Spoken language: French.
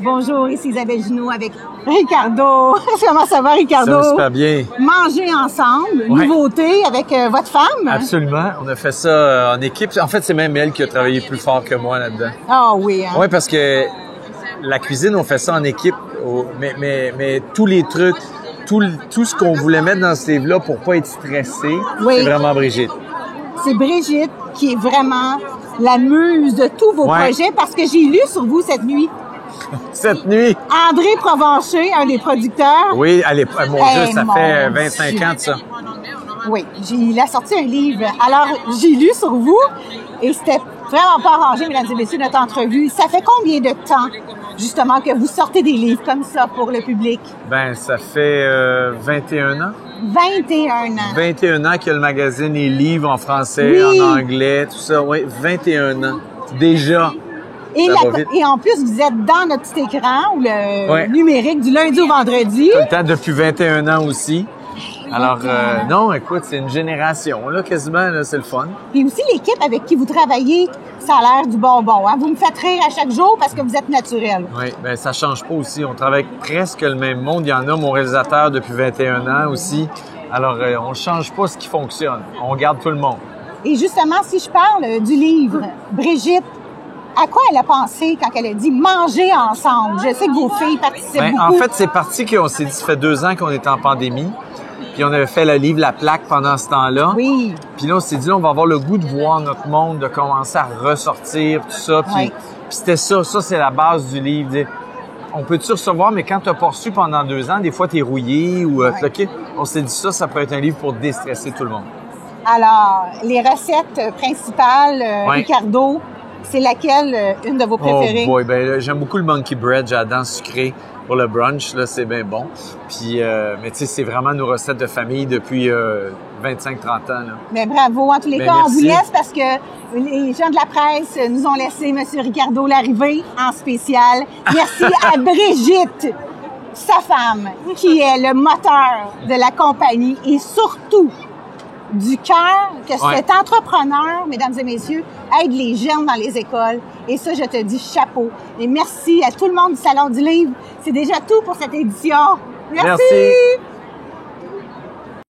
Bonjour, ici Isabelle Junot avec Ricardo. Comment ça va, Ricardo? Ça va super bien. Manger ensemble, Ouais. nouveauté avec votre femme. Absolument. On a fait ça en équipe. En fait, c'est même elle qui a travaillé plus fort que moi là-dedans. Ah oui, hein? Oui, parce que la cuisine, on fait ça en équipe. Mais tous les trucs, tout ce qu'on voulait mettre dans ce livre-là pour pas être stressé, Oui. c'est vraiment Brigitte. C'est Brigitte qui est vraiment la muse de tous vos Ouais. projets parce que j'ai lu sur vous cette nuit. Cette nuit, André Provencher, un des producteurs. oui, allez, mon Dieu, ça mon fait 25 Dieu. ans de ça. Oui, il a sorti un livre. Alors, j'ai lu sur vous et c'était vraiment pas arrangé, mesdames et messieurs, notre entrevue. Ça fait combien de temps, justement, que vous sortez des livres comme ça pour le public? Ben, ça fait 21 ans. 21 ans. 21 ans que le magazine les livres en français, Oui. en anglais, tout ça. Oui, 21 ans. Déjà. Et, Ça va vite. et en plus, vous êtes dans notre petit écran, ou le Ouais. numérique, du lundi au vendredi. Tout le temps depuis 21 ans aussi. Alors, non, écoute, c'est une génération, là, quasiment, là, c'est le fun. Puis aussi, l'équipe avec qui vous travaillez, ça a l'air du bonbon. Hein? Vous me faites rire à chaque jour parce que vous êtes naturel. Oui, ben ça change pas aussi. On travaille avec presque le même monde. Il y en a, mon réalisateur, depuis 21 ans aussi. Alors, on change pas ce qui fonctionne. On garde tout le monde. Et justement, si je parle du livre, Brigitte, à quoi elle a pensé quand elle a dit « manger ensemble ». Je sais que vos filles participent Ben, beaucoup. en fait, c'est parti qu'on s'est dit, ça fait 2 ans qu'on est en pandémie. Puis on avait fait le livre La Plaque pendant ce temps-là. Oui. Puis là, on s'est dit, là, on va avoir le goût de voir notre monde, de commencer à ressortir, tout ça. Puis, Ouais. puis c'était ça. Ça, c'est la base du livre. On peut-tu recevoir, mais quand tu n'as pas reçu pendant 2 ans, des fois, tu es rouillé ou OK. On s'est dit ça peut être un livre pour déstresser tout le monde. Alors, les recettes principales, Ouais. Ricardo, c'est laquelle, une de vos préférées? Oh boy, ben là, j'aime beaucoup le monkey bread, j'ai la dent sucrée pour le brunch, là, c'est bien bon. Puis, mais tu sais, c'est vraiment nos recettes de famille depuis 25-30 ans, là. Mais bravo. En tous les Ben, cas, on vous merci. laisse parce que les gens de la presse nous ont laissé M. Ricardo l'arrivée en spécial. Merci à Brigitte, sa femme, qui est le moteur de la compagnie et surtout du cœur que Ouais. cet entrepreneur, mesdames et messieurs, aide les jeunes dans les écoles. Et ça, je te dis chapeau. Et merci à tout le monde du Salon du Livre. C'est déjà tout pour cette édition. Merci. Merci.